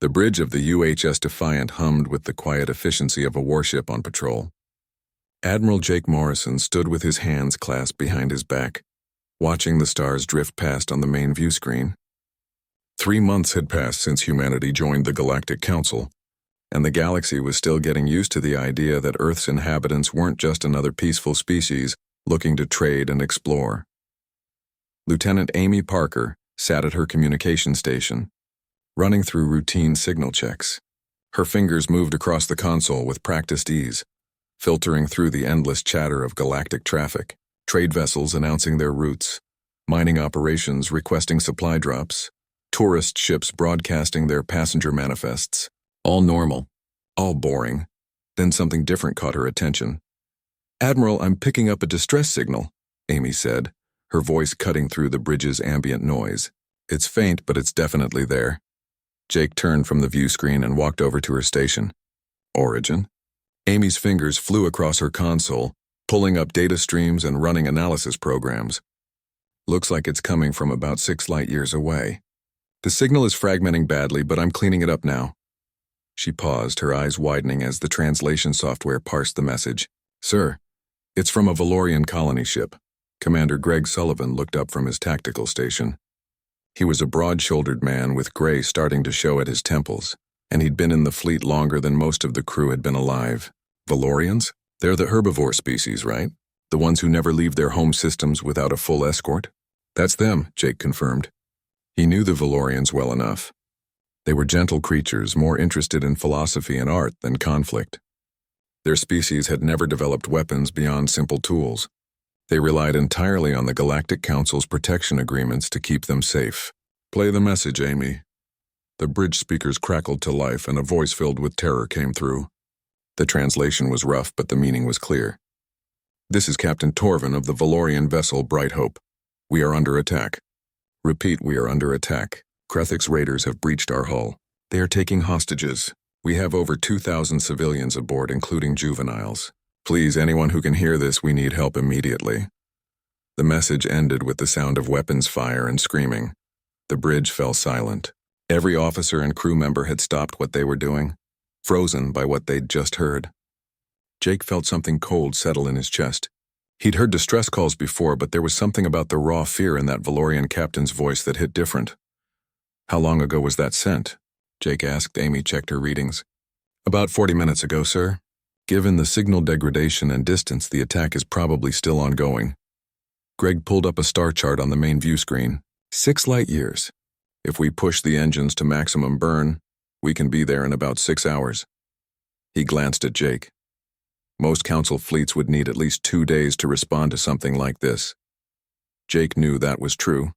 The bridge of the UHS Defiant hummed with the quiet efficiency of a warship on patrol. Admiral Jake Morrison stood with his hands clasped behind his back, watching the stars drift past on the main view screen. 3 months had passed since humanity joined the Galactic Council, and the galaxy was still getting used to the idea that Earth's inhabitants weren't just another peaceful species looking to trade and explore. Lieutenant Amy Parker sat at her communication station, running through routine signal checks. Her fingers moved across the console with practiced ease, filtering through the endless chatter of galactic traffic, trade vessels announcing their routes, mining operations requesting supply drops, tourist ships broadcasting their passenger manifests. All normal, all boring. Then something different caught her attention. "Admiral, I'm picking up a distress signal," Amy said, her voice cutting through the bridge's ambient noise. "It's faint, but it's definitely there." Jake turned from the view screen and walked over to her station. "Origin?" Amy's fingers flew across her console, pulling up data streams and running analysis programs. "Looks like it's coming from about 6 light-years away. The signal is fragmenting badly, but I'm cleaning it up now." She paused, her eyes widening as the translation software parsed the message. "Sir, it's from a Valorian colony ship." Commander Greg Sullivan looked up from his tactical station. He was a broad-shouldered man with gray starting to show at his temples, and he'd been in the fleet longer than most of the crew had been alive. "Valorians? They're the herbivore species, right? The ones who never leave their home systems without a full escort?" "That's them," Jake confirmed. He knew the Valorians well enough. They were gentle creatures, more interested in philosophy and art than conflict. Their species had never developed weapons beyond simple tools. They relied entirely on the Galactic Council's protection agreements to keep them safe. "Play the message, Amy." The bridge speakers crackled to life and a voice filled with terror came through. The translation was rough, but the meaning was clear. "This is Captain Torvin of the Valorian vessel Bright Hope. We are under attack. Repeat, we are under attack. Krethik's raiders have breached our hull. They are taking hostages. We have over 2,000 civilians aboard, including juveniles. Please, anyone who can hear this, we need help immediately." The message ended with the sound of weapons fire and screaming. The bridge fell silent. Every officer and crew member had stopped what they were doing, frozen by what they'd just heard. Jake felt something cold settle in his chest. He'd heard distress calls before, but there was something about the raw fear in that Valorian captain's voice that hit different. "How long ago was that sent?" Jake asked. Amy checked her readings. "About 40 minutes ago, sir. Given the signal degradation and distance, the attack is probably still ongoing." Greg pulled up a star chart on the main view screen. 6 light-years. If we push the engines to maximum burn, we can be there in about 6 hours. He glanced at Jake. Most Council fleets would need at least 2 days to respond to something like this. Jake knew that was true.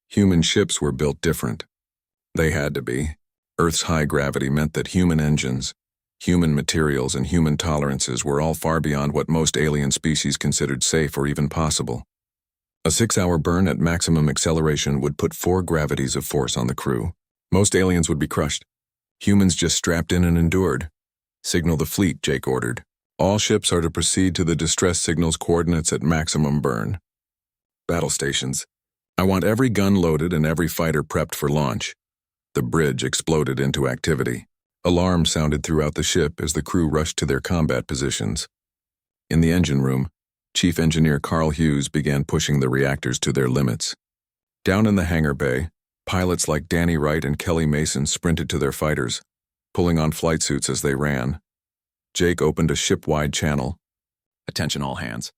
Human ships were built different. They had to be. Earth's high gravity meant that human engines, human materials, and human tolerances were all far beyond what most alien species considered safe or even possible. A 6-hour burn at maximum acceleration would put 4 gravities of force on the crew. Most aliens would be crushed. Humans just strapped in and endured. "Signal the fleet," Jake ordered. "All ships are to proceed to the distress signal's coordinates at maximum burn. Battle stations. I want every gun loaded and every fighter prepped for launch." The bridge exploded into activity. Alarms sounded throughout the ship as the crew rushed to their combat positions. In the engine room, Chief Engineer Carl Hughes began pushing the reactors to their limits. Down in the hangar bay, pilots like Danny Wright and Kelly Mason sprinted to their fighters, pulling on flight suits as they ran. Jake opened a ship-wide channel. "Attention all hands.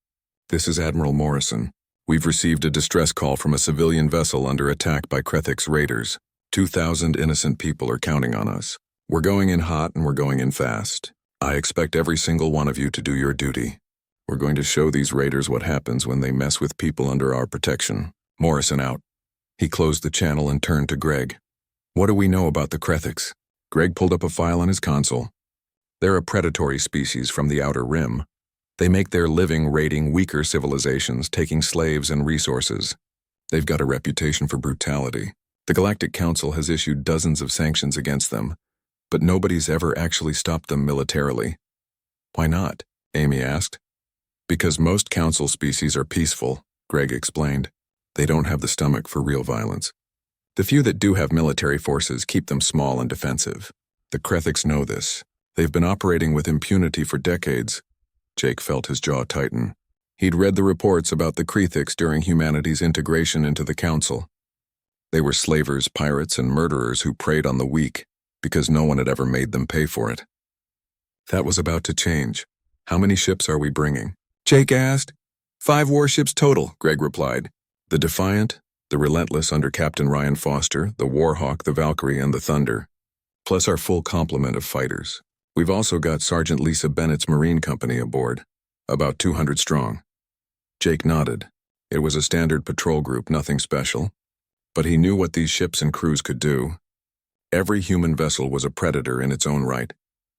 This is Admiral Morrison. We've received a distress call from a civilian vessel under attack by Krethik's raiders. 2,000 innocent people are counting on us. We're going in hot and we're going in fast. I expect every single one of you to do your duty. We're going to show these raiders what happens when they mess with people under our protection. Morrison out." He closed the channel and turned to Greg. "What do we know about the Krethiks?" Greg pulled up a file on his console. "They're a predatory species from the Outer Rim. They make their living raiding weaker civilizations, taking slaves and resources. They've got a reputation for brutality. The Galactic Council has issued dozens of sanctions against them, but nobody's ever actually stopped them militarily." "Why not?" Amy asked. "Because most Council species are peaceful," Greg explained. "They don't have the stomach for real violence. The few that do have military forces keep them small and defensive. The Krethiks know this. They've been operating with impunity for decades. Jake felt his jaw tighten. He'd read the reports about the Krethiks during humanity's integration into the Council. They were slavers, pirates, and murderers who preyed on the weak because no one had ever made them pay for it. That was about to change. How many ships are we bringing? Jake asked. 5 warships total, Greg replied. The Defiant, the Relentless under Captain Ryan Foster, the Warhawk, the Valkyrie, and the Thunder, plus our full complement of fighters. We've also got Sergeant Lisa Bennett's Marine Company aboard, about 200 strong. Jake nodded. It was a standard patrol group, nothing special. But he knew what these ships and crews could do. Every human vessel was a predator in its own right,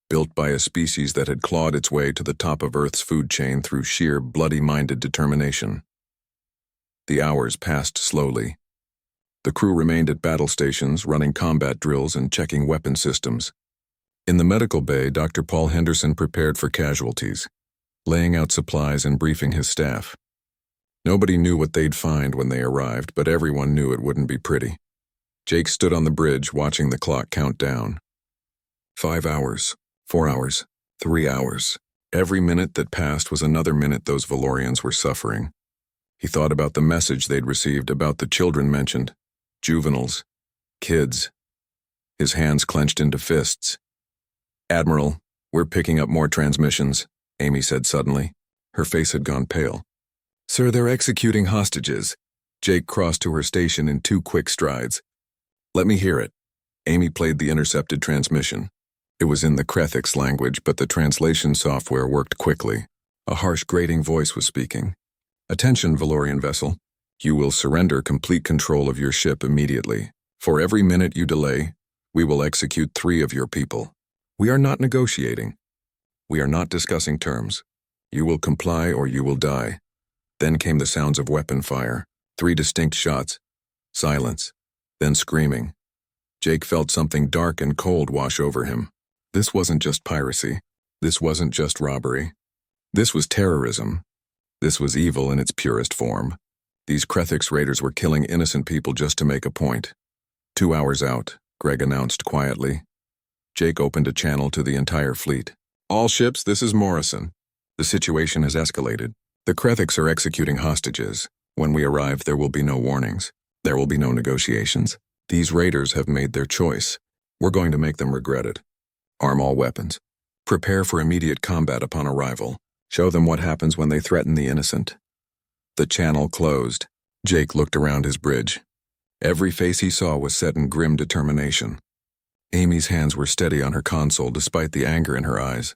built by a species that had clawed its way to the top of Earth's food chain through sheer bloody-minded determination. The hours passed slowly. The crew remained at battle stations, running combat drills and checking weapon systems. In the medical bay, Dr. Paul Henderson prepared for casualties, laying out supplies and briefing his staff. Nobody knew what they'd find when they arrived, but everyone knew it wouldn't be pretty. Jake stood on the bridge, watching the clock count down. 5 hours, 4 hours, 3 hours. Every minute that passed was another minute those Valorians were suffering. He thought about the message they'd received, about the children mentioned. Juveniles. Kids. His hands clenched into fists. "Admiral, we're picking up more transmissions," Amy said suddenly. Her face had gone pale. "Sir, they're executing hostages." Jake crossed to her station in 2 quick strides. "Let me hear it." Amy played the intercepted transmission. It was in the Krethiks language, but the translation software worked quickly. A harsh, grating voice was speaking. "Attention, Valorian vessel. You will surrender complete control of your ship immediately. For every minute you delay, we will execute 3 of your people. We are not negotiating. We are not discussing terms. You will comply or you will die." Then came the sounds of weapon fire. 3 distinct shots. Silence. Then screaming. Jake felt something dark and cold wash over him. This wasn't just piracy. This wasn't just robbery. This was terrorism. This was evil in its purest form. These Krethiks raiders were killing innocent people just to make a point. 2 hours out, Greg announced quietly. Jake opened a channel to the entire fleet. "All ships, this is Morrison. The situation has escalated. The Krethiks are executing hostages. When we arrive, there will be no warnings. There will be no negotiations. These raiders have made their choice. We're going to make them regret it. Arm all weapons. Prepare for immediate combat upon arrival. Show them what happens when they threaten the innocent." The channel closed. Jake looked around his bridge. Every face he saw was set in grim determination. Amy's hands were steady on her console despite the anger in her eyes.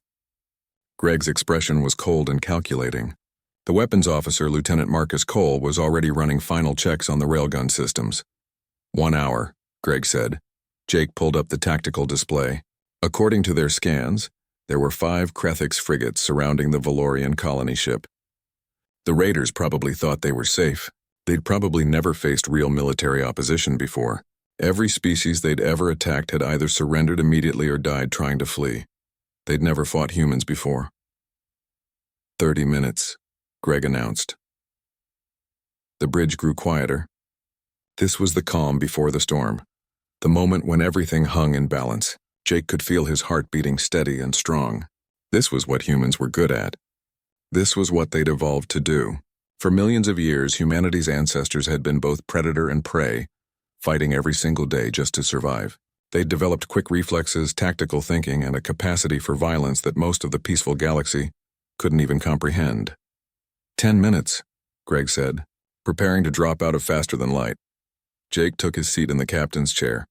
Greg's expression was cold and calculating. The weapons officer, Lieutenant Marcus Cole, was already running final checks on the railgun systems. 1 hour, Greg said. Jake pulled up the tactical display. According to their scans, there were 5 Krethiks frigates surrounding the Valorian colony ship. The raiders probably thought they were safe. They'd probably never faced real military opposition before. Every species they'd ever attacked had either surrendered immediately or died trying to flee. They'd never fought humans before. 30 minutes, Greg announced. The bridge grew quieter. This was the calm before the storm, the moment when everything hung in balance. Jake could feel his heart beating steady and strong. This was what humans were good at. This was what they'd evolved to do. For millions of years, humanity's ancestors had been both predator and prey, fighting every single day just to survive. They'd developed quick reflexes, tactical thinking, and a capacity for violence that most of the peaceful galaxy couldn't even comprehend. 10 minutes, Greg said, preparing to drop out of faster than light. Jake took his seat in the captain's chair.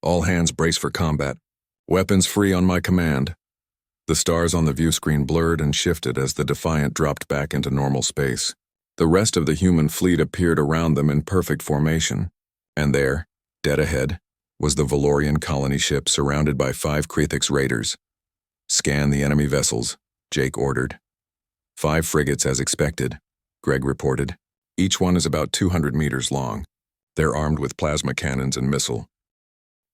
"All hands brace for combat. Weapons free on my command." The stars on the view screen blurred and shifted as the Defiant dropped back into normal space. The rest of the human fleet appeared around them in perfect formation. And there, dead ahead, was the Valorian colony ship surrounded by 5 Krethiks raiders. "Scan the enemy vessels," Jake ordered. 5 frigates as expected, Greg reported. Each one is about 200 meters long. They're armed with plasma cannons and missile.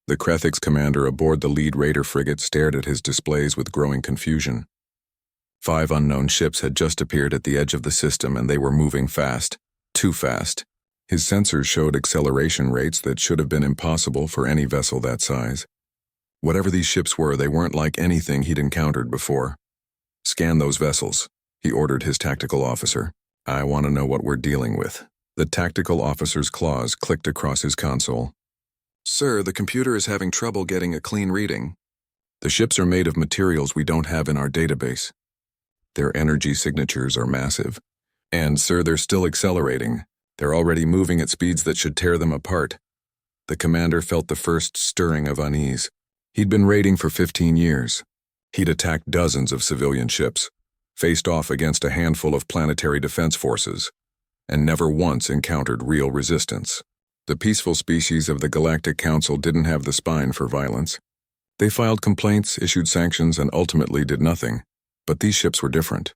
The Krethiks commander aboard the lead raider frigate stared at his displays with growing confusion. 5 unknown ships had just appeared at the edge of the system, and they were moving fast. Too fast. His sensors showed acceleration rates that should have been impossible for any vessel that size. Whatever these ships were, they weren't like anything he'd encountered before. "Scan those vessels," he ordered his tactical officer. "I want to know what we're dealing with." The tactical officer's claws clicked across his console. "Sir, the computer is having trouble getting a clean reading. The ships are made of materials we don't have in our database. Their energy signatures are massive. And, sir, they're still accelerating. They're already moving at speeds that should tear them apart." The commander felt the first stirring of unease. He'd been raiding for 15 years. He'd attacked dozens of civilian ships, faced off against a handful of planetary defense forces, and never once encountered real resistance. The peaceful species of the Galactic Council didn't have the spine for violence. They filed complaints, issued sanctions, and ultimately did nothing. But these ships were different.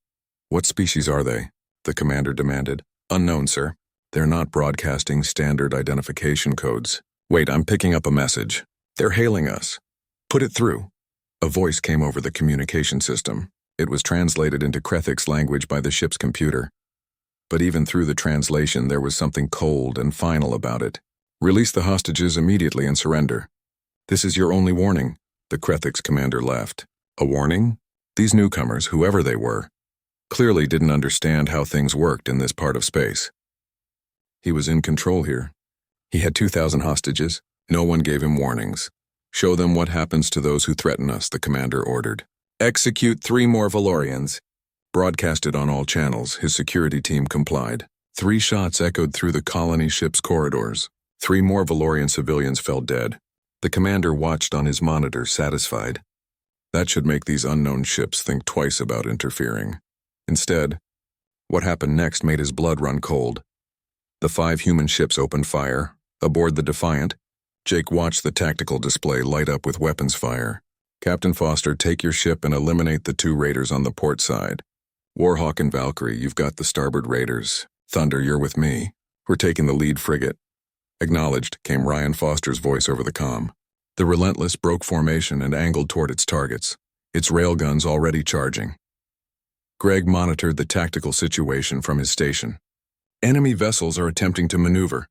"What species are they?" the commander demanded. "Unknown, sir. They're not broadcasting standard identification codes." "Wait, I'm picking up a message. They're hailing us." "Put it through." A voice came over the communication system. It was translated into Krethik's language by the ship's computer. But even through the translation, there was something cold and final about it. "Release the hostages immediately and surrender. This is your only warning." The Krethik's commander laughed. "A warning?" These newcomers, whoever they were, clearly didn't understand how things worked in this part of space. He was in control here. He had 2,000 hostages. No one gave him warnings. "Show them what happens to those who threaten us," the commander ordered. "Execute 3 more Valorians." Broadcasted on all channels, his security team complied. 3 shots echoed through the colony ship's corridors. 3 more Valorian civilians fell dead. The commander watched on his monitor, satisfied. That should make these unknown ships think twice about interfering. Instead, what happened next made his blood run cold. The 5 human ships opened fire. Aboard the Defiant, Jake watched the tactical display light up with weapons fire. "Captain Foster, take your ship and eliminate the 2 raiders on the port side. Warhawk and Valkyrie, you've got the starboard raiders. Thunder, you're with me. We're taking the lead frigate." "Acknowledged," came Ryan Foster's voice over the comm. The Relentless broke formation and angled toward its targets, its railguns already charging. Greg monitored the tactical situation from his station. "Enemy vessels are attempting to maneuver.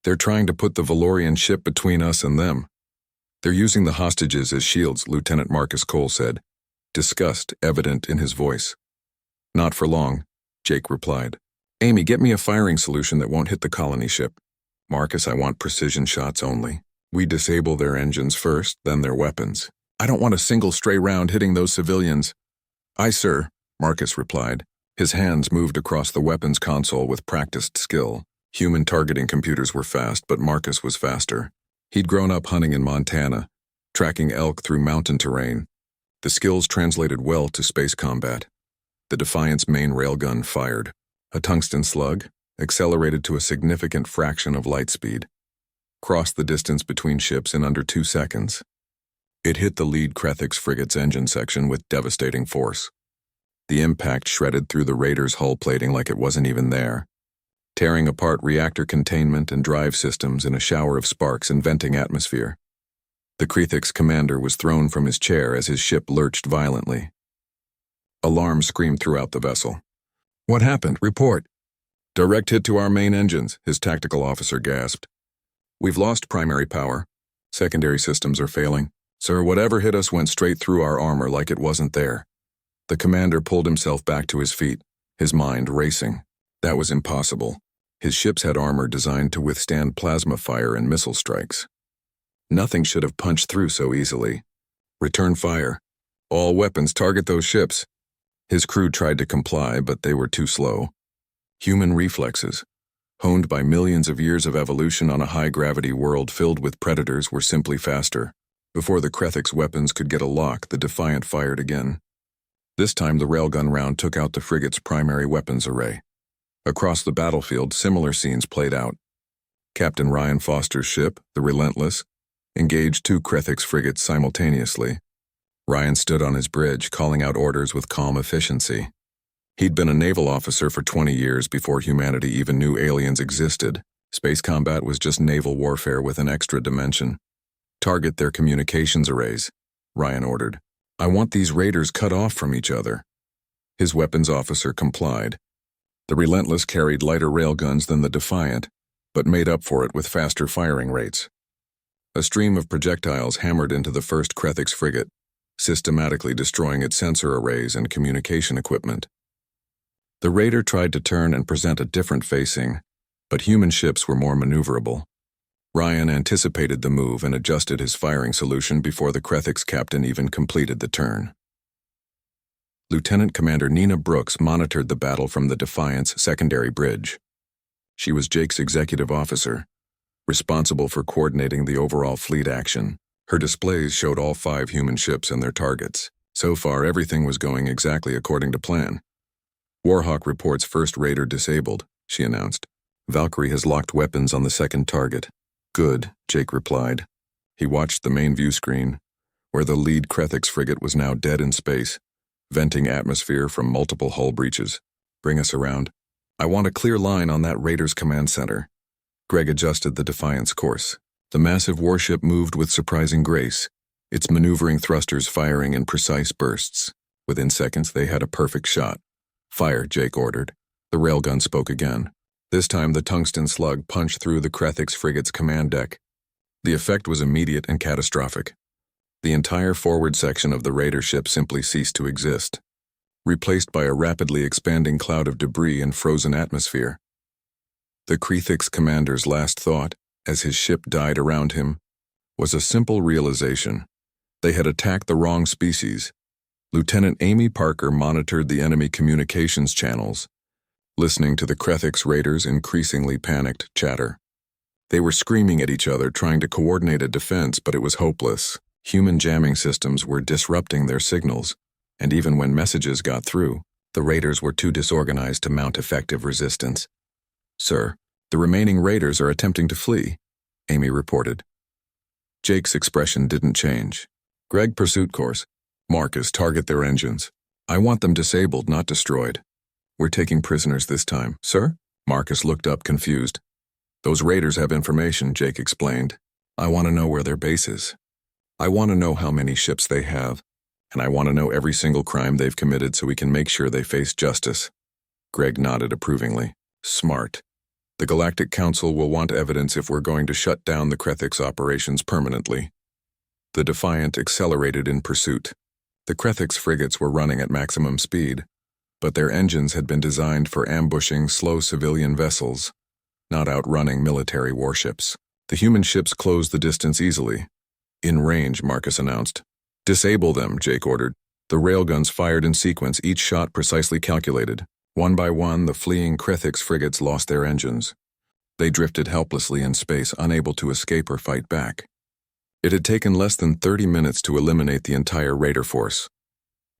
They're trying to put the Valorian ship between us and them. They're using the hostages as shields," Lieutenant Marcus Cole said, disgust evident in his voice. "Not for long," Jake replied. "Amy, get me a firing solution that won't hit the colony ship." "Marcus, I want precision shots only. We disable their engines first, then their weapons. I don't want a single stray round hitting those civilians." "Aye, sir," Marcus replied. His hands moved across the weapons console with practiced skill. Human targeting computers were fast, but Marcus was faster. He'd grown up hunting in Montana, tracking elk through mountain terrain. The skills translated well to space combat. The Defiant's main railgun fired. A tungsten slug, accelerated to a significant fraction of light speed, crossed the distance between ships in under 2 seconds. It hit the lead Krethik's frigate's engine section with devastating force. The impact shredded through the Raider's hull plating like it wasn't even there, tearing apart reactor containment and drive systems in a shower of sparks and venting atmosphere. The Krethik's commander was thrown from his chair as his ship lurched violently. Alarm screamed throughout the vessel. "What happened? Report." "Direct hit to our main engines," his tactical officer gasped. "We've lost primary power. Secondary systems are failing. Sir, whatever hit us went straight through our armor like it wasn't there." The commander pulled himself back to his feet, his mind racing. That was impossible. His ships had armor designed to withstand plasma fire and missile strikes. Nothing should have punched through so easily. "Return fire. All weapons target those ships." His crew tried to comply, but they were too slow. Human reflexes, honed by millions of years of evolution on a high-gravity world filled with predators, were simply faster. Before the Krethik's weapons could get a lock, the Defiant fired again. This time the railgun round took out the frigate's primary weapons array. Across the battlefield, similar scenes played out. Captain Ryan Foster's ship, the Relentless, engaged 2 Krethik's frigates simultaneously. Ryan stood on his bridge, calling out orders with calm efficiency. He'd been a naval officer for 20 years before humanity even knew aliens existed. Space combat was just naval warfare with an extra dimension. "Target their communications arrays," Ryan ordered. "I want these raiders cut off from each other." His weapons officer complied. The Relentless carried lighter railguns than the Defiant, but made up for it with faster firing rates. A stream of projectiles hammered into the first Krethix frigate, systematically destroying its sensor arrays and communication equipment. The raider tried to turn and present a different facing, but human ships were more maneuverable. Ryan anticipated the move and adjusted his firing solution before the Krethix captain even completed the turn. Lieutenant Commander Nina Brooks monitored the battle from the Defiant's secondary bridge. She was Jake's executive officer, responsible for coordinating the overall fleet action. Her displays showed all 5 human ships and their targets. So far, everything was going exactly according to plan. Warhawk reports first raider disabled, she announced. Valkyrie has locked weapons on the second target. Good, Jake replied. He watched the main view screen, where the lead Krethix frigate was now dead in space, venting atmosphere from multiple hull breaches. Bring us around. I want a clear line on that raider's command center. Greg adjusted the Defiant's course. The massive warship moved with surprising grace, its maneuvering thrusters firing in precise bursts. Within seconds, they had a perfect shot. Fire, Jake ordered. The railgun spoke again. This time, the tungsten slug punched through the Krethix frigate's command deck. The effect was immediate and catastrophic. The entire forward section of the raider ship simply ceased to exist, replaced by a rapidly expanding cloud of debris and frozen atmosphere. The Krethix commander's last thought, as his ship died around him, was a simple realization. They had attacked the wrong species. Lieutenant Amy Parker monitored the enemy communications channels, listening to the Krethix raiders' increasingly panicked chatter. They were screaming at each other, trying to coordinate a defense, but it was hopeless. Human jamming systems were disrupting their signals, and even when messages got through, the raiders were too disorganized to mount effective resistance. Sir, the remaining raiders are attempting to flee, Amy reported. Jake's expression didn't change. Greg, pursuit course. Marcus, target their engines. I want them disabled, not destroyed. We're taking prisoners this time. Sir? Marcus looked up confused. Those raiders have information, Jake explained. I want to know where their base is. I want to know how many ships they have, and I want to know every single crime they've committed so we can make sure they face justice. Greg nodded approvingly. Smart. The Galactic Council will want evidence if we're going to shut down the Krethix operations permanently. The Defiant accelerated in pursuit. The Krethix frigates were running at maximum speed, but their engines had been designed for ambushing slow civilian vessels, not outrunning military warships. The human ships closed the distance easily. In range, Marcus announced. Disable them, Jake ordered. The railguns fired in sequence, each shot precisely calculated. One by one, the fleeing Krethix frigates lost their engines. They drifted helplessly in space, unable to escape or fight back. It had taken less than 30 minutes to eliminate the entire raider force.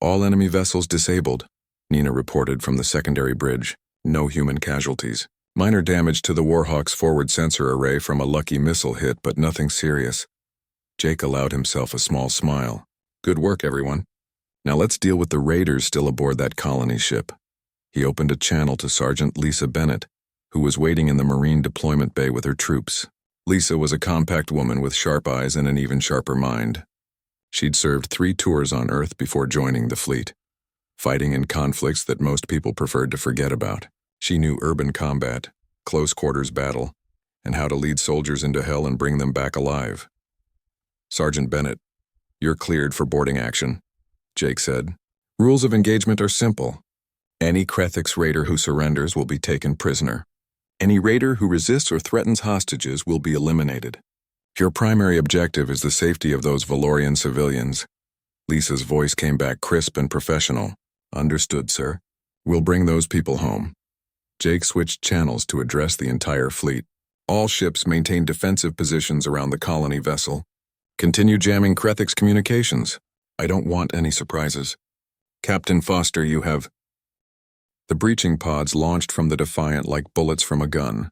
All enemy vessels disabled, Nina reported from the secondary bridge. No human casualties. Minor damage to the Warhawk's forward sensor array from a lucky missile hit, but nothing serious. Jake allowed himself a small smile. Good work, everyone. Now let's deal with the raiders still aboard that colony ship. He opened a channel to Sergeant Lisa Bennett, who was waiting in the Marine deployment bay with her troops. Lisa was a compact woman with sharp eyes and an even sharper mind. She'd served 3 tours on Earth before joining the fleet, fighting in conflicts that most people preferred to forget about. She knew urban combat, close quarters battle, and how to lead soldiers into hell and bring them back alive. Sergeant Bennett, you're cleared for boarding action, Jake said. Rules of engagement are simple. Any Krethix raider who surrenders will be taken prisoner. Any raider who resists or threatens hostages will be eliminated. Your primary objective is the safety of those Valorian civilians. Lisa's voice came back crisp and professional. Understood, sir. We'll bring those people home. Jake switched channels to address the entire fleet. All ships maintain defensive positions around the colony vessel. Continue jamming Krethix communications. I don't want any surprises. Captain Foster, you have... The breaching pods launched from the Defiant like bullets from a gun.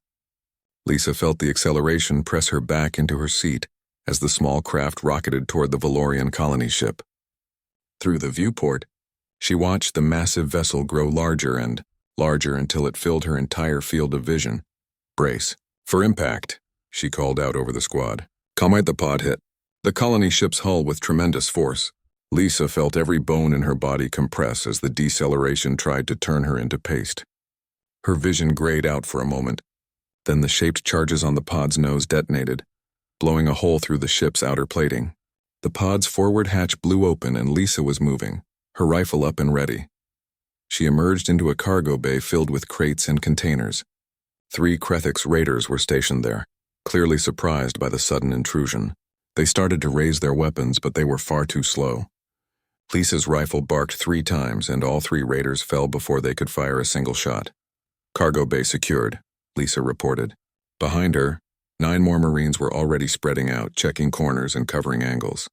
Lisa felt the acceleration press her back into her seat as the small craft rocketed toward the Valorian colony ship. Through the viewport, she watched the massive vessel grow larger and larger until it filled her entire field of vision. Brace. For impact, she called out over the squad. Calmite the pod hit the colony ship's hull with tremendous force. Lisa felt every bone in her body compress as the deceleration tried to turn her into paste. Her vision grayed out for a moment, Then the shaped charges on the pod's nose detonated, blowing a hole through the ship's outer plating. The pod's forward hatch blew open and Lisa was moving, her rifle up and ready. She emerged into a cargo bay filled with crates and containers. 3 Krethix raiders were stationed there, clearly surprised by the sudden intrusion. They started to raise their weapons, but they were far too slow. Lisa's rifle barked 3 times, and all 3 raiders fell before they could fire a single shot. "Cargo bay secured," Lisa reported. Behind her, 9 more Marines were already spreading out, checking corners and covering angles.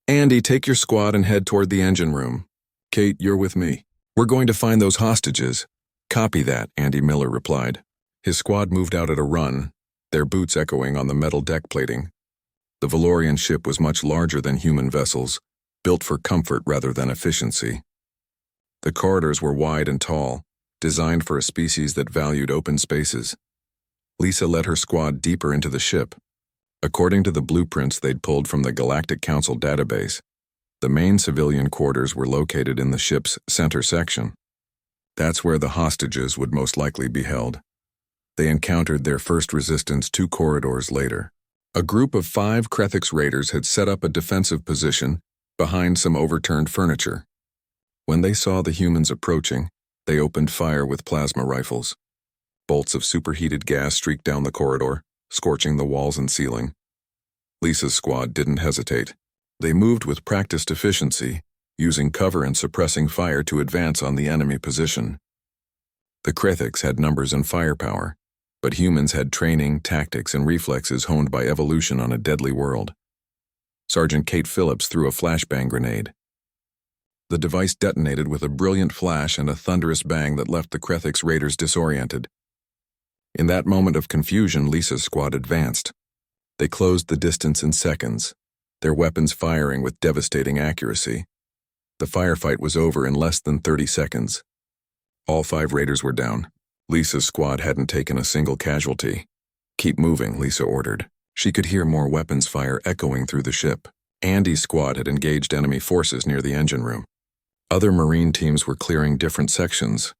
"Andy, take your squad and head toward the engine room. Kate, you're with me. We're going to find those hostages." "Copy that," Andy Miller replied. His squad moved out at a run, their boots echoing on the metal deck plating. The Valorian ship was much larger than human vessels, built for comfort rather than efficiency. The corridors were wide and tall, designed for a species that valued open spaces. Lisa led her squad deeper into the ship. According to the blueprints they'd pulled from the Galactic Council database, the main civilian quarters were located in the ship's center section. That's where the hostages would most likely be held. They encountered their first resistance 2 corridors later. A group of 5 Krethix raiders had set up a defensive position behind some overturned furniture. When they saw the humans approaching, they opened fire with plasma rifles. Bolts of superheated gas streaked down the corridor, scorching the walls and ceiling. Lisa's squad didn't hesitate. They moved with practiced efficiency, using cover and suppressing fire to advance on the enemy position. The Krethix had numbers and firepower, but humans had training, tactics, and reflexes honed by evolution on a deadly world. Sergeant Kate Phillips threw a flashbang grenade. The device detonated with a brilliant flash and a thunderous bang that left the Krethix raiders disoriented. In that moment of confusion, Lisa's squad advanced. They closed the distance in seconds, their weapons firing with devastating accuracy. The firefight was over in less than 30 seconds. All 5 raiders were down. Lisa's squad hadn't taken a single casualty. "Keep moving," Lisa ordered. She could hear more weapons fire echoing through the ship. Andy's squad had engaged enemy forces near the engine room. Other Marine teams were clearing different sections.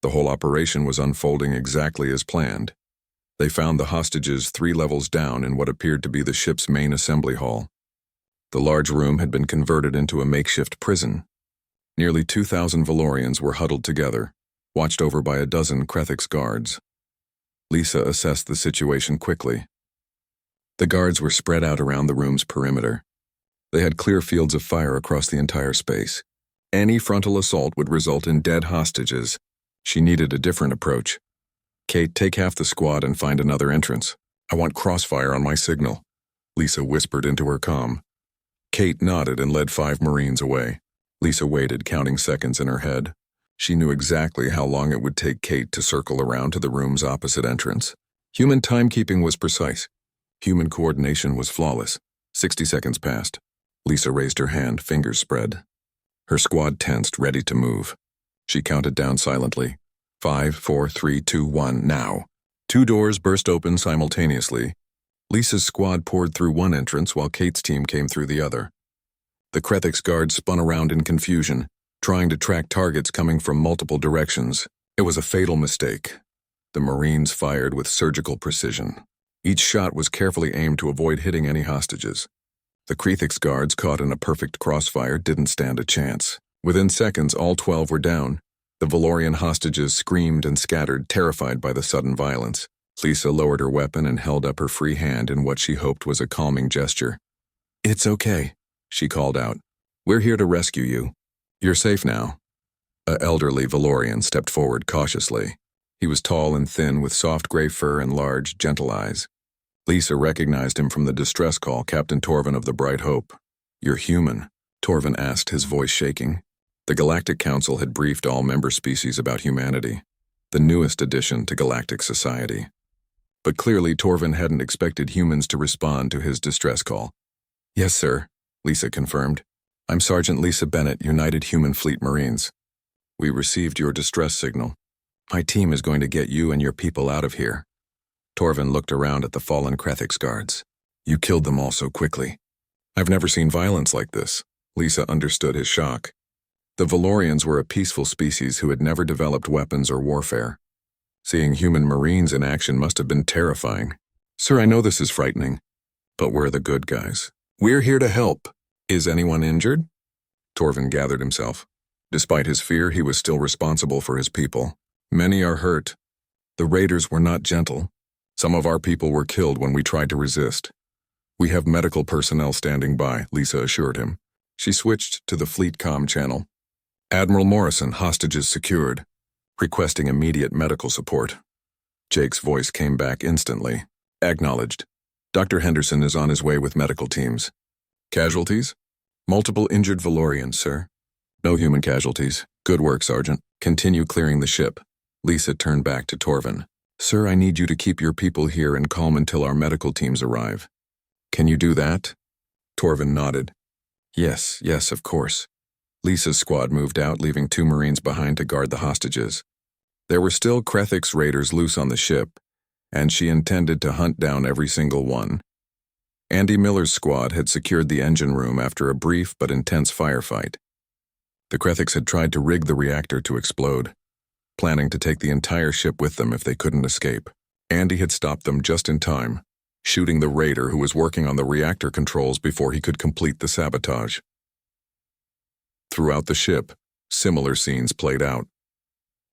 The whole operation was unfolding exactly as planned. They found the hostages 3 levels down in what appeared to be the ship's main assembly hall. The large room had been converted into a makeshift prison. Nearly 2,000 Valorians were huddled together, watched over by a dozen Krethix guards. Lisa assessed the situation quickly. The guards were spread out around the room's perimeter. They had clear fields of fire across the entire space. Any frontal assault would result in dead hostages. She needed a different approach. "Kate, take half the squad and find another entrance. I want crossfire on my signal," Lisa whispered into her comm. Kate nodded and led 5 Marines away. Lisa waited, counting seconds in her head. She knew exactly how long it would take Kate to circle around to the room's opposite entrance. Human timekeeping was precise. Human coordination was flawless. 60 seconds passed. Lisa raised her hand, fingers spread. Her squad tensed, ready to move. She counted down silently. 5, 4, 3, 2, 1, now. 2 doors burst open simultaneously. Lisa's squad poured through one entrance while Kate's team came through the other. The Krethix guards spun around in confusion, trying to track targets coming from multiple directions. It was a fatal mistake. The Marines fired with surgical precision. Each shot was carefully aimed to avoid hitting any hostages. The Krethix guards, caught in a perfect crossfire, didn't stand a chance. Within seconds, all 12 were down. The Valorian hostages screamed and scattered, terrified by the sudden violence. Lisa lowered her weapon and held up her free hand in what she hoped was a calming gesture. "It's okay," she called out. "We're here to rescue you. You're safe now." An elderly Valorian stepped forward cautiously. He was tall and thin, with soft gray fur and large, gentle eyes. Lisa recognized him from the distress call, Captain Torvin of the Bright Hope. "You're human?" Torvin asked, his voice shaking. The Galactic Council had briefed all member species about humanity, the newest addition to galactic society. But clearly Torvin hadn't expected humans to respond to his distress call. "Yes, sir," Lisa confirmed. "I'm Sergeant Lisa Bennett, United Human Fleet Marines. We received your distress signal. My team is going to get you and your people out of here." Torvin looked around at the fallen Krethix guards. "You killed them all so quickly. I've never seen violence like this." Lisa understood his shock. The Valorians were a peaceful species who had never developed weapons or warfare. Seeing human Marines in action must have been terrifying. Sir, I know this is frightening, but we're the good guys. We're here to help. Is anyone injured? Torvin gathered himself. Despite his fear, he was still responsible for his people. Many are hurt. The raiders were not gentle. Some of our people were killed when we tried to resist. We have medical personnel standing by, Lisa assured him. She switched to the fleet comm channel. Admiral Morrison, hostages secured, requesting immediate medical support. Jake's voice came back instantly. Acknowledged. Dr. Henderson is on his way with medical teams. Casualties? Multiple injured Valorians, sir. No human casualties. Good work, Sergeant. Continue clearing the ship. Lisa turned back to Torvin. Sir, I need you to keep your people here and calm until our medical teams arrive. Can you do that? Torvin nodded. Yes, of course. Lisa's squad moved out, leaving 2 Marines behind to guard the hostages. There were still Krethix raiders loose on the ship, and she intended to hunt down every single one. Andy Miller's squad had secured the engine room after a brief but intense firefight. The Krethix had tried to rig the reactor to explode, planning to take the entire ship with them if they couldn't escape. Andy had stopped them just in time, shooting the raider who was working on the reactor controls before he could complete the sabotage. Throughout the ship, similar scenes played out.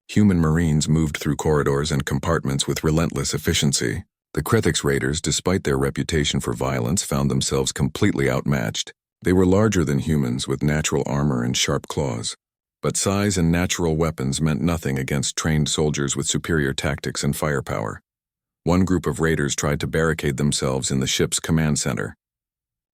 Human Marines moved through corridors and compartments with relentless efficiency. The Krethix raiders, despite their reputation for violence, found themselves completely outmatched. They were larger than humans with natural armor and sharp claws. But size and natural weapons meant nothing against trained soldiers with superior tactics and firepower. One group of raiders tried to barricade themselves in the ship's command center.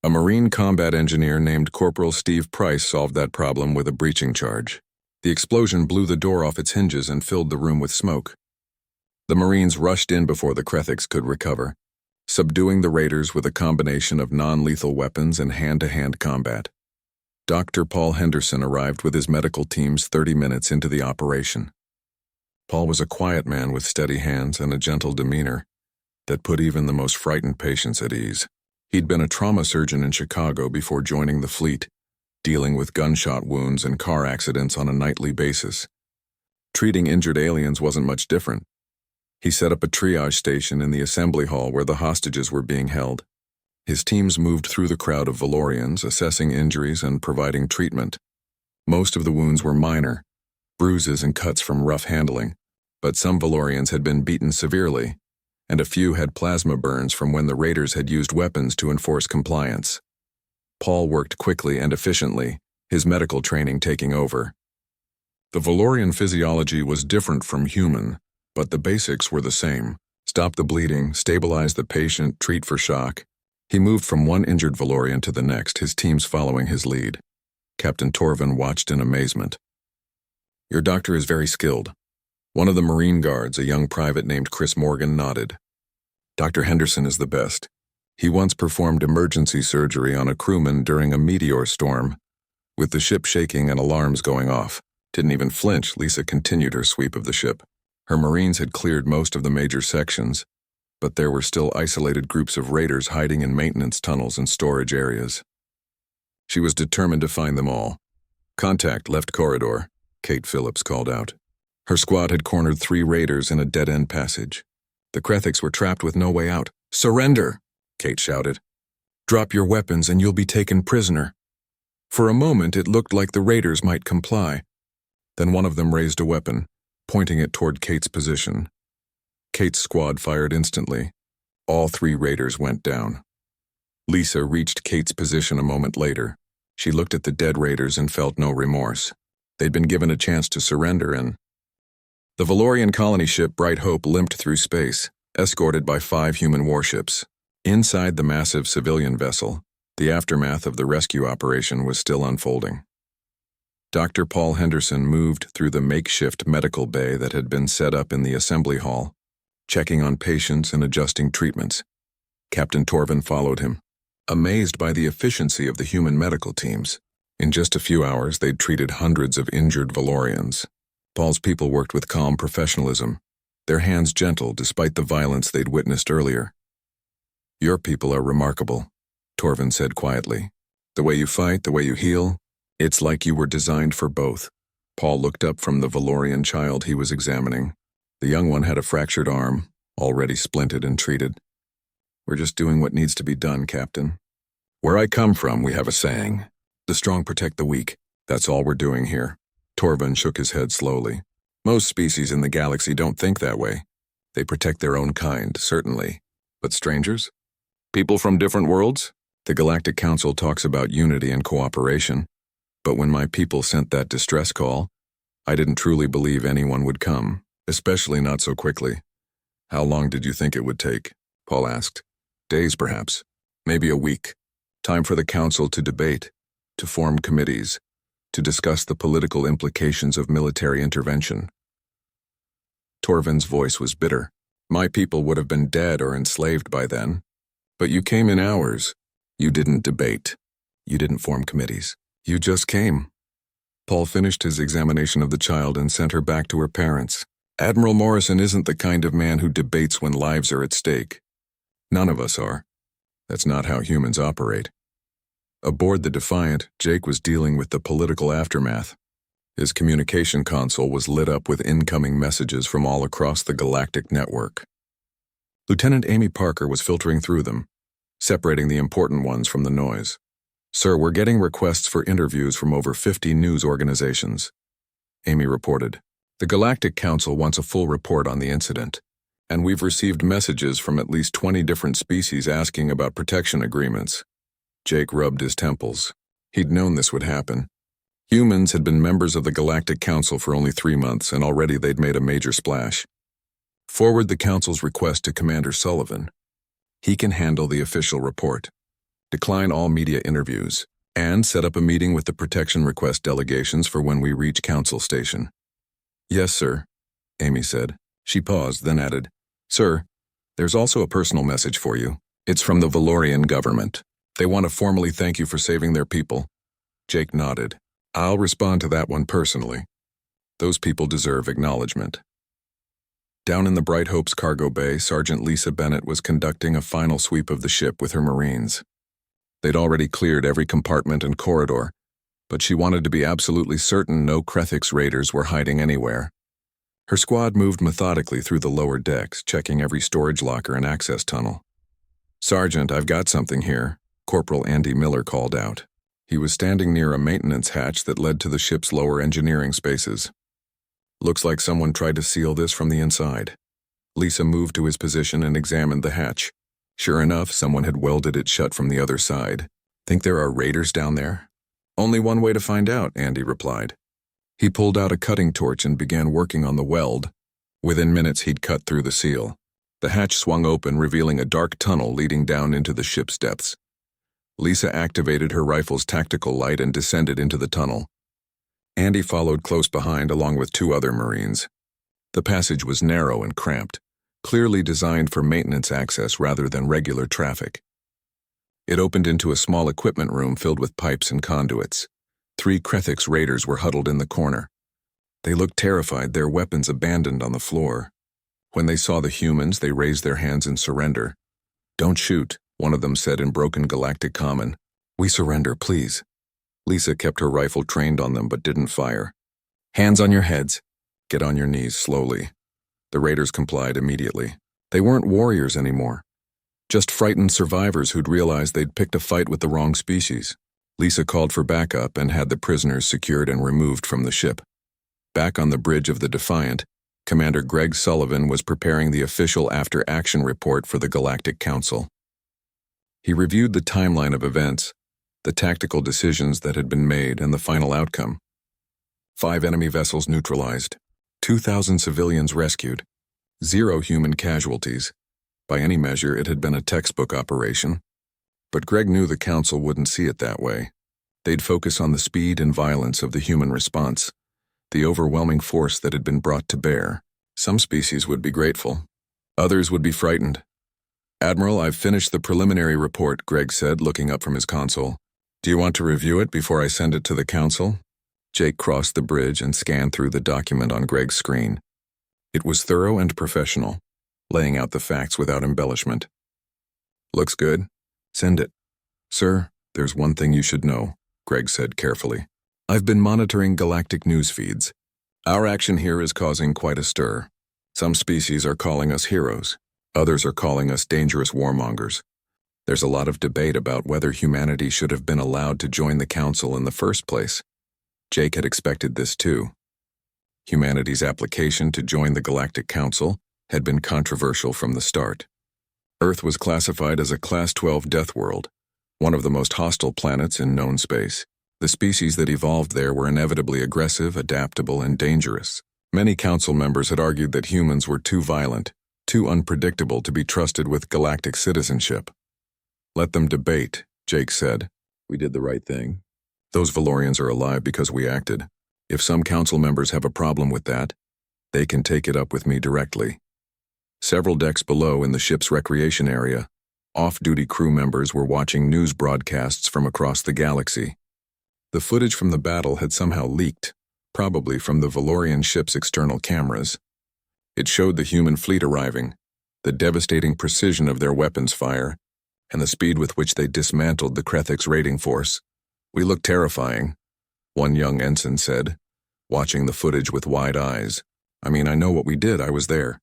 A Marine combat engineer named Corporal Steve Price solved that problem with a breaching charge. The explosion blew the door off its hinges and filled the room with smoke. The Marines rushed in before the Krethix could recover, subduing the raiders with a combination of non-lethal weapons and hand-to-hand combat. Dr. Paul Henderson arrived with his medical teams 30 minutes into the operation. Paul was a quiet man with steady hands and a gentle demeanor that put even the most frightened patients at ease. He'd been a trauma surgeon in Chicago before joining the fleet, dealing with gunshot wounds and car accidents on a nightly basis. Treating injured aliens wasn't much different. He set up a triage station in the assembly hall where the hostages were being held. His teams moved through the crowd of Valorians, assessing injuries and providing treatment. Most of the wounds were minor, bruises and cuts from rough handling, but some Valorians had been beaten severely, and a few had plasma burns from when the raiders had used weapons to enforce compliance. Paul worked quickly and efficiently, his medical training taking over. The Valorian physiology was different from human, but the basics were the same. Stop the bleeding, stabilize the patient, treat for shock. He moved from one injured Valorian to the next, his teams following his lead. Captain Torvin watched in amazement. Your doctor is very skilled. One of the Marine guards, a young private named Chris Morgan, nodded. Dr. Henderson is the best. He once performed emergency surgery on a crewman during a meteor storm. With the ship shaking and alarms going off, didn't even flinch, Lisa continued her sweep of the ship. Her Marines had cleared most of the major sections, but there were still isolated groups of raiders hiding in maintenance tunnels and storage areas. She was determined to find them all. Contact left corridor, Kate Phillips called out. Her squad had cornered 3 raiders in a dead-end passage. The Krethix were trapped with no way out. Surrender, Kate shouted. Drop your weapons and you'll be taken prisoner. For a moment it looked like the raiders might comply. Then one of them raised a weapon, pointing it toward Kate's position. Kate's squad fired instantly. All 3 raiders went down. Lisa reached Kate's position a moment later. She looked at the dead raiders and felt no remorse. They'd been given a chance to surrender and... The Valorian colony ship Bright Hope limped through space, escorted by 5 human warships. Inside the massive civilian vessel, the aftermath of the rescue operation was still unfolding. Dr. Paul Henderson moved through the makeshift medical bay that had been set up in the assembly hall, checking on patients and adjusting treatments. Captain Torvin followed him, amazed by the efficiency of the human medical teams. In just a few hours, they'd treated hundreds of injured Valorians. Paul's people worked with calm professionalism, their hands gentle despite the violence they'd witnessed earlier. Your people are remarkable, Torvin said quietly. The way you fight, the way you heal, it's like you were designed for both. Paul looked up from the Valorian child he was examining. The young one had a fractured arm, already splinted and treated. "We're just doing what needs to be done, Captain. Where I come from, we have a saying. The strong protect the weak. That's all we're doing here." Torvin shook his head slowly. "Most species in the galaxy don't think that way. They protect their own kind, certainly. But strangers? People from different worlds? The Galactic Council talks about unity and cooperation. But when my people sent that distress call, I didn't truly believe anyone would come, especially not so quickly." "How long did you think it would take?" Paul asked. "Days, perhaps. Maybe a week. Time for the Council to debate, to form committees, to discuss the political implications of military intervention." Torvin's voice was bitter. "My people would have been dead or enslaved by then. But you came in hours. You didn't debate. You didn't form committees. You just came." Paul finished his examination of the child and sent her back to her parents. "Admiral Morrison isn't the kind of man who debates when lives are at stake. None of us are. That's not how humans operate." Aboard the Defiant, Jake was dealing with the political aftermath. His communication console was lit up with incoming messages from all across the galactic network. Lieutenant Amy Parker was filtering through them, separating the important ones from the noise. "Sir, we're getting requests for interviews from over 50 news organizations," Amy reported. "The Galactic Council wants a full report on the incident, and we've received messages from at least 20 different species asking about protection agreements." Jake rubbed his temples. He'd known this would happen. Humans had been members of the Galactic Council for only 3 months, and already they'd made a major splash. Forward the Council's request to Commander Sullivan. He can handle the official report. Decline all media interviews, and set up a meeting with the protection request delegations for when we reach Council Station. "Yes, sir," Amy said. She paused, then added, "Sir, there's also a personal message for you. It's from the Valorian government. They want to formally thank you for saving their people." Jake nodded. "I'll respond to that one personally. Those people deserve acknowledgement." Down in the Bright Hope's cargo bay, Sergeant Lisa Bennett was conducting a final sweep of the ship with her Marines. They'd already cleared every compartment and corridor, but she wanted to be absolutely certain no Krethix raiders were hiding anywhere. Her squad moved methodically through the lower decks, checking every storage locker and access tunnel. "Sergeant, I've got something here," Corporal Andy Miller called out. He was standing near a maintenance hatch that led to the ship's lower engineering spaces. "Looks like someone tried to seal this from the inside." Lisa moved to his position and examined the hatch. Sure enough, someone had welded it shut from the other side. "Think there are raiders down there?" "Only one way to find out," Andy replied. He pulled out a cutting torch and began working on the weld. Within minutes, he'd cut through the seal. The hatch swung open, revealing a dark tunnel leading down into the ship's depths. Lisa activated her rifle's tactical light and descended into the tunnel. Andy followed close behind along with 2 other Marines. The passage was narrow and cramped, clearly designed for maintenance access rather than regular traffic. It opened into a small equipment room filled with pipes and conduits. 3 Krethix raiders were huddled in the corner. They looked terrified, their weapons abandoned on the floor. When they saw the humans, they raised their hands in surrender. "Don't shoot," one of them said in broken galactic common. "We surrender, please." Lisa kept her rifle trained on them but didn't fire. "Hands on your heads. Get on your knees slowly." The raiders complied immediately. They weren't warriors anymore, just frightened survivors who'd realized they'd picked a fight with the wrong species. Lisa called for backup and had the prisoners secured and removed from the ship. Back on the bridge of the Defiant, Commander Greg Sullivan was preparing the official after-action report for the Galactic Council. He reviewed the timeline of events, the tactical decisions that had been made, and the final outcome. 5 enemy vessels neutralized, 2,000 civilians rescued, 0 human casualties. By any measure, it had been a textbook operation. But Greg knew the Council wouldn't see it that way. They'd focus on the speed and violence of the human response, the overwhelming force that had been brought to bear. Some species would be grateful. Others would be frightened. "Admiral, I've finished the preliminary report," Greg said, looking up from his console. "Do you want to review it before I send it to the Council?" Jake crossed the bridge and scanned through the document on Greg's screen. It was thorough and professional, laying out the facts without embellishment. "Looks good. Send it." "Sir, there's one thing you should know," Greg said carefully. "I've been monitoring galactic news feeds. Our action here is causing quite a stir. Some species are calling us heroes. Others are calling us dangerous warmongers. There's a lot of debate about whether humanity should have been allowed to join the Council in the first place. Jake had expected this too. Humanity's application to join the Galactic Council had been controversial from the start. Earth was classified as a Class 12 death world, one of the most hostile planets in known space. The species that evolved there were inevitably aggressive, adaptable, and dangerous. Many council members had argued that humans were too violent, too unpredictable to be trusted with galactic citizenship. Let them debate, Jake said. We did the right thing. Those Valorians are alive because we acted. If some council members have a problem with that, they can take it up with me directly. Several decks below in the ship's recreation area, off-duty crew members were watching news broadcasts from across the galaxy. The footage from the battle had somehow leaked, probably from the Valorian ship's external cameras. It showed the human fleet arriving, the devastating precision of their weapons fire, and the speed with which they dismantled the Krethix raiding force. We looked terrifying, one young ensign said, watching the footage with wide eyes. I mean, I know what we did, I was there.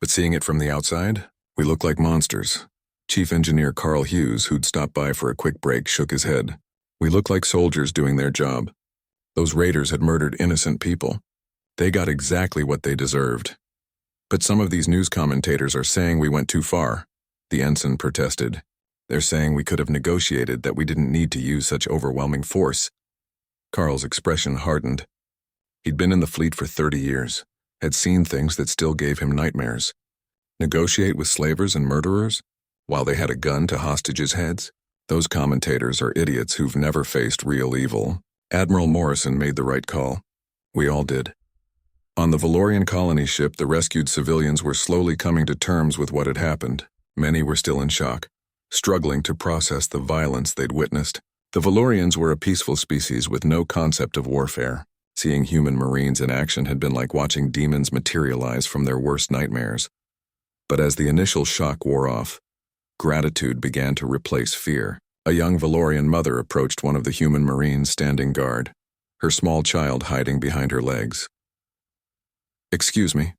But seeing it from the outside, we looked like monsters. Chief Engineer Carl Hughes, who'd stopped by for a quick break, shook his head. We looked like soldiers doing their job. Those raiders had murdered innocent people. They got exactly what they deserved. But some of these news commentators are saying we went too far, the ensign protested. They're saying we could have negotiated, that we didn't need to use such overwhelming force. Carl's expression hardened. He'd been in the fleet for 30 years, had seen things that still gave him nightmares. Negotiate with slavers and murderers, while they had a gun to hostages' heads? Those commentators are idiots who've never faced real evil. Admiral Morrison made the right call. We all did. On the Valorian colony ship, the rescued civilians were slowly coming to terms with what had happened. Many were still in shock, struggling to process the violence they'd witnessed. The Valorians were a peaceful species with no concept of warfare. Seeing human Marines in action had been like watching demons materialize from their worst nightmares. But as the initial shock wore off, gratitude began to replace fear. A young Valorian mother approached one of the human Marines standing guard, her small child hiding behind her legs. "Excuse me,"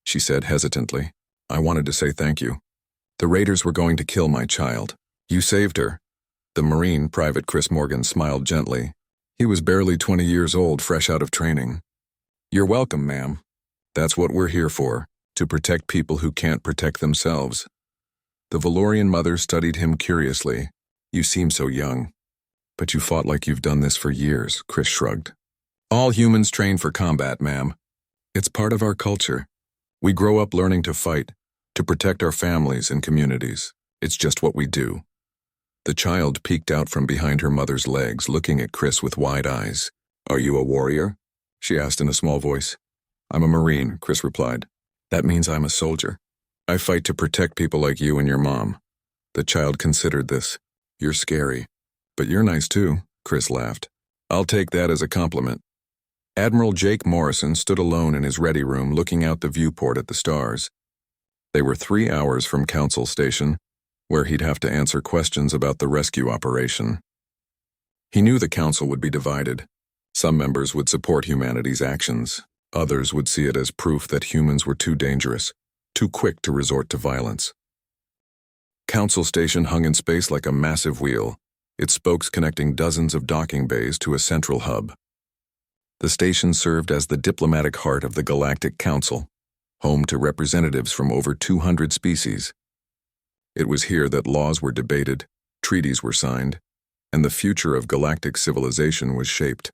she said hesitantly. "I wanted to say thank you. The raiders were going to kill my child. You saved her." The Marine, Private Chris Morgan, smiled gently. He was barely 20 years old, fresh out of training. "You're welcome, ma'am. That's what we're here for, to protect people who can't protect themselves." The Valorian mother studied him curiously. "You seem so young. But you fought like you've done this for years," Chris shrugged. "All humans train for combat, ma'am. It's part of our culture. We grow up learning to fight, to protect our families and communities. It's just what we do." The child peeked out from behind her mother's legs, looking at Chris with wide eyes. "Are you a warrior?" she asked in a small voice. "I'm a Marine," Chris replied. "That means I'm a soldier. I fight to protect people like you and your mom." The child considered this. "You're scary. But you're nice too," Chris laughed. "I'll take that as a compliment." Admiral Jake Morrison stood alone in his ready room looking out the viewport at the stars. They were 3 hours from Council Station, where he'd have to answer questions about the rescue operation. He knew the Council would be divided. Some members would support humanity's actions. Others would see it as proof that humans were too dangerous, too quick to resort to violence. Council Station hung in space like a massive wheel, its spokes connecting dozens of docking bays to a central hub. The station served as the diplomatic heart of the Galactic Council, home to representatives from over 200 species. It was here that laws were debated, treaties were signed, and the future of galactic civilization was shaped.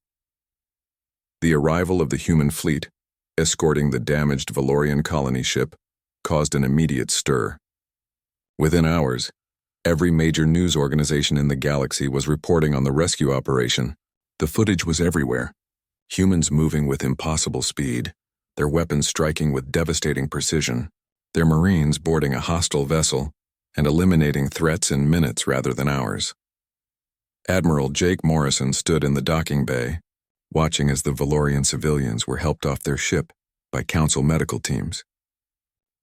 The arrival of the human fleet, escorting the damaged Valorian colony ship, caused an immediate stir. Within hours, every major news organization in the galaxy was reporting on the rescue operation. The footage was everywhere. Humans moving with impossible speed, their weapons striking with devastating precision, their Marines boarding a hostile vessel and eliminating threats in minutes rather than hours. Admiral Jake Morrison stood in the docking bay, watching as the Valorian civilians were helped off their ship by Council medical teams.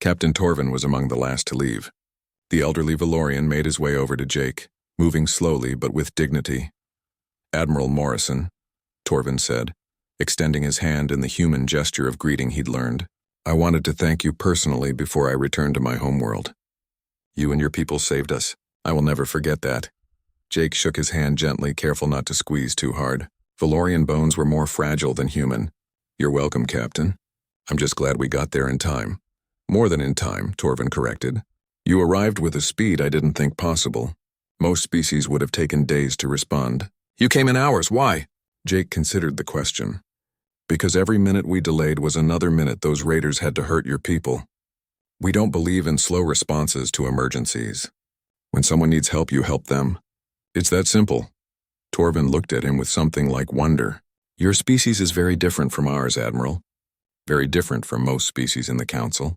Captain Torvin was among the last to leave. The elderly Valorian made his way over to Jake, moving slowly but with dignity. "Admiral Morrison," Torvin said, extending his hand in the human gesture of greeting he'd learned. I wanted to thank you personally before I returned to my homeworld. You and your people saved us. I will never forget that. Jake shook his hand gently, careful not to squeeze too hard. Valorian bones were more fragile than human. You're welcome, Captain. I'm just glad we got there in time. More than in time, Torvin corrected. You arrived with a speed I didn't think possible. Most species would have taken days to respond. You came in hours, why? Jake considered the question. Because every minute we delayed was another minute those raiders had to hurt your people. We don't believe in slow responses to emergencies. When someone needs help, you help them. It's that simple. Torvin looked at him with something like wonder. Your species is very different from ours, Admiral. Very different from most species in the Council.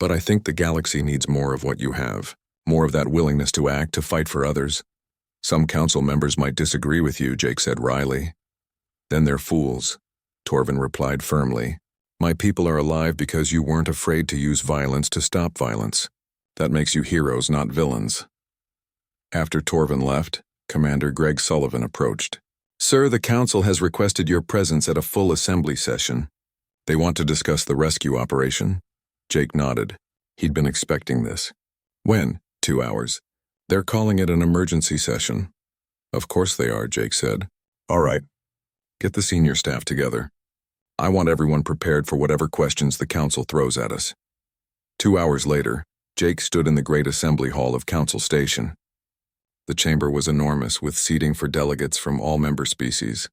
But I think the galaxy needs more of what you have. More of that willingness to act, to fight for others. Some Council members might disagree with you, Jake said wryly. Then they're fools, Torvin replied firmly. My people are alive because you weren't afraid to use violence to stop violence. That makes you heroes, not villains. After Torvin left, Commander Greg Sullivan approached. Sir, the Council has requested your presence at a full assembly session. They want to discuss the rescue operation. Jake nodded. He'd been expecting this. When? 2 hours. They're calling it an emergency session. Of course they are, Jake said. All right. Get the senior staff together. I want everyone prepared for whatever questions the Council throws at us. 2 hours later, Jake stood in the great assembly hall of Council Station. The chamber was enormous, with seating for delegates from all member species.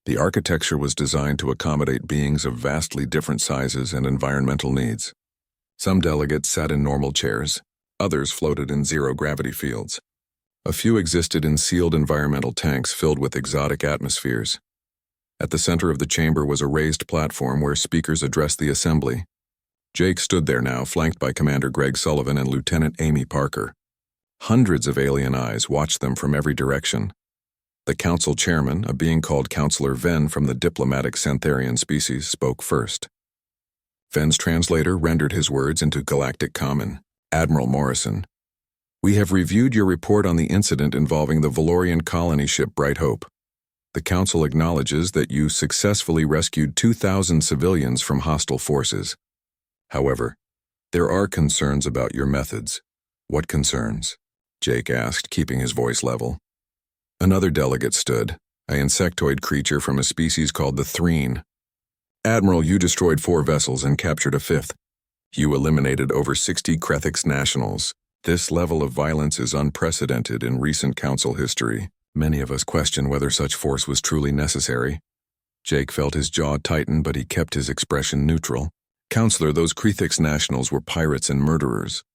The architecture was designed to accommodate beings of vastly different sizes and environmental needs. Some delegates sat in normal chairs, others floated in zero-gravity fields. A few existed in sealed environmental tanks filled with exotic atmospheres. At the center of the chamber was a raised platform where speakers addressed the assembly. Jake stood there now, flanked by Commander Greg Sullivan and Lieutenant Amy Parker. Hundreds of alien eyes watched them from every direction. The Council Chairman, a being called Counselor Ven from the diplomatic Xantharian species, spoke first. Ven's translator rendered his words into Galactic Common. Admiral Morrison, we have reviewed your report on the incident involving the Valorian colony ship Bright Hope. The Council acknowledges that you successfully rescued 2,000 civilians from hostile forces. However, there are concerns about your methods. What concerns? Jake asked, keeping his voice level. Another delegate stood, an insectoid creature from a species called the Threen. Admiral, you destroyed 4 vessels and captured a 5th. You eliminated over 60 Krethix nationals. This level of violence is unprecedented in recent Council history. Many of us question whether such force was truly necessary. Jake felt his jaw tighten, but he kept his expression neutral. Counselor, those Krethix nationals were pirates and murderers.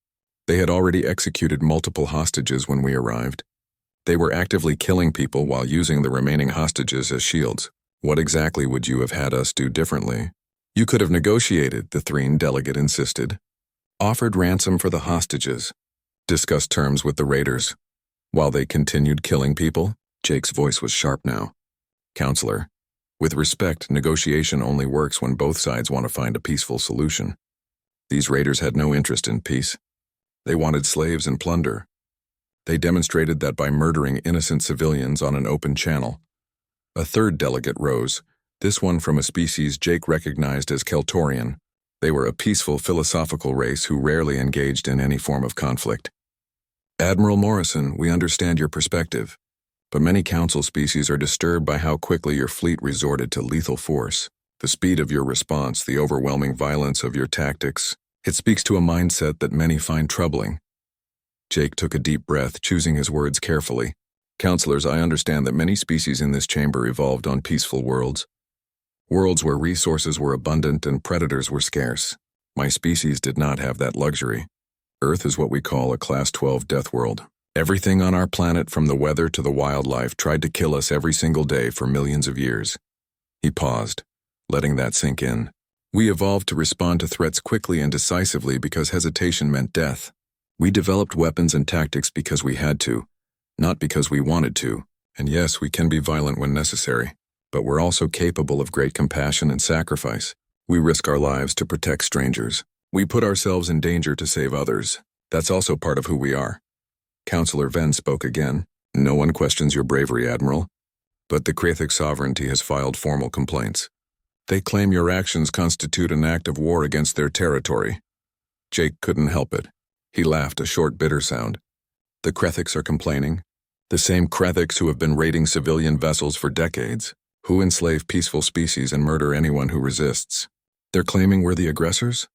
They had already executed multiple hostages when we arrived. They were actively killing people while using the remaining hostages as shields. What exactly would you have had us do differently? You could have negotiated, the Threen delegate insisted. Offered ransom for the hostages. Discussed terms with the raiders. While they continued killing people, Jake's voice was sharp now. Counselor, with respect, negotiation only works when both sides want to find a peaceful solution. These raiders had no interest in peace. They wanted slaves and plunder. They demonstrated that by murdering innocent civilians on an open channel. A third delegate rose, this one from a species Jake recognized as Keltorian. They were a peaceful philosophical race who rarely engaged in any form of conflict. Admiral Morrison, we understand your perspective, but many Council species are disturbed by how quickly your fleet resorted to lethal force. The speed of your response, the overwhelming violence of your tactics, it speaks to a mindset that many find troubling. Jake took a deep breath, choosing his words carefully. Counselors, I understand that many species in this chamber evolved on peaceful worlds. Worlds where resources were abundant and predators were scarce. My species did not have that luxury. Earth is what we call a Class 12 death world. Everything on our planet, from the weather to the wildlife, tried to kill us every single day for millions of years. He paused, letting that sink in. We evolved to respond to threats quickly and decisively because hesitation meant death. We developed weapons and tactics because we had to, not because we wanted to. And yes, we can be violent when necessary, but we're also capable of great compassion and sacrifice. We risk our lives to protect strangers. We put ourselves in danger to save others. That's also part of who we are. Counselor Ven spoke again. No one questions your bravery, Admiral, but the Krethix sovereignty has filed formal complaints. They claim your actions constitute an act of war against their territory. Jake couldn't help it. He laughed, a short, bitter sound. The Krethiks are complaining. The same Krethiks who have been raiding civilian vessels for decades, who enslave peaceful species and murder anyone who resists. They're claiming we're the aggressors?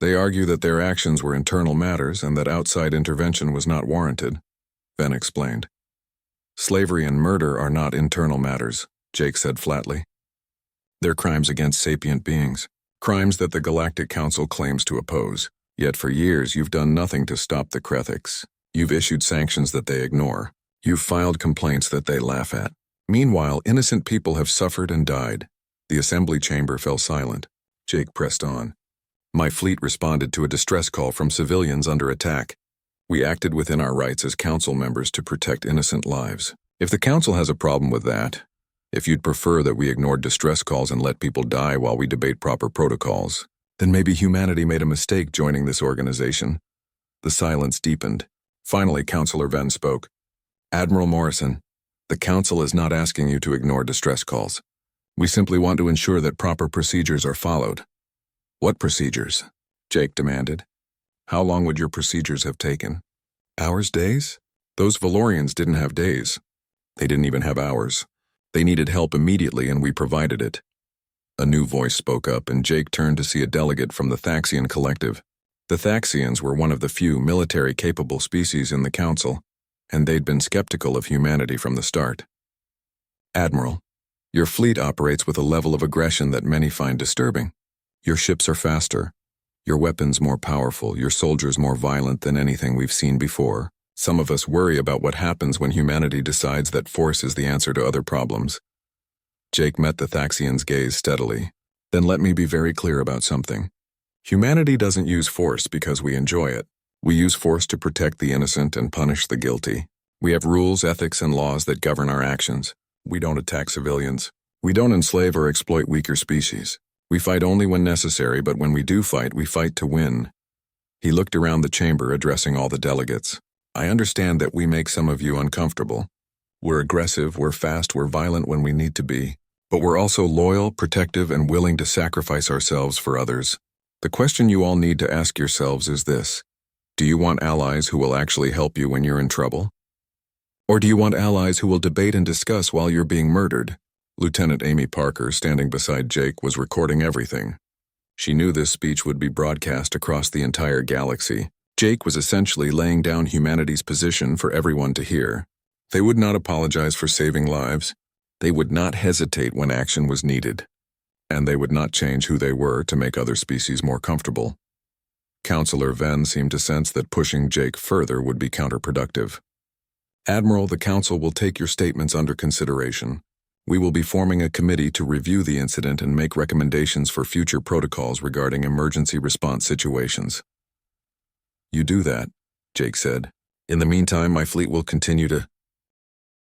They argue that their actions were internal matters and that outside intervention was not warranted, Ben explained. Slavery and murder are not internal matters, Jake said flatly. They're crimes against sapient beings, crimes that the Galactic Council claims to oppose. Yet for years you've done nothing to stop the Krethiks. You've issued sanctions that they ignore. You've filed complaints that they laugh at. Meanwhile, innocent people have suffered and died. The assembly chamber fell silent. Jake pressed on. My fleet responded to a distress call from civilians under attack. We acted within our rights as council members to protect innocent lives. If the council has a problem with that, if you'd prefer that we ignored distress calls and let people die while we debate proper protocols, then maybe humanity made a mistake joining this organization. The silence deepened. Finally, Councillor Venn spoke. Admiral Morrison, the council is not asking you to ignore distress calls. We simply want to ensure that proper procedures are followed. What procedures? Jake demanded. How long would your procedures have taken? Hours, days? Those Valorians didn't have days. They didn't even have hours. They needed help immediately and we provided it. A new voice spoke up and Jake turned to see a delegate from the Thaxian collective. The Thaxians were one of the few military-capable species in the council, and they'd been skeptical of humanity from the start. Admiral, your fleet operates with a level of aggression that many find disturbing. Your ships are faster, your weapons more powerful, your soldiers more violent than anything we've seen before. Some of us worry about what happens when humanity decides that force is the answer to other problems. Jake met the Thaxian's gaze steadily. Then let me be very clear about something. Humanity doesn't use force because we enjoy it. We use force to protect the innocent and punish the guilty. We have rules, ethics, and laws that govern our actions. We don't attack civilians. We don't enslave or exploit weaker species. We fight only when necessary, but when we do fight, we fight to win. He looked around the chamber, addressing all the delegates. I understand that we make some of you uncomfortable. We're aggressive, we're fast, we're violent when we need to be. But we're also loyal, protective, and willing to sacrifice ourselves for others. The question you all need to ask yourselves is this. Do you want allies who will actually help you when you're in trouble? Or do you want allies who will debate and discuss while you're being murdered? Lieutenant Amy Parker, standing beside Jake, was recording everything. She knew this speech would be broadcast across the entire galaxy. Jake was essentially laying down humanity's position for everyone to hear. They would not apologize for saving lives. They would not hesitate when action was needed. And they would not change who they were to make other species more comfortable. Councillor Venn seemed to sense that pushing Jake further would be counterproductive. Admiral, the Council will take your statements under consideration. We will be forming a committee to review the incident and make recommendations for future protocols regarding emergency response situations. You do that, Jake said. In the meantime, my fleet will continue to...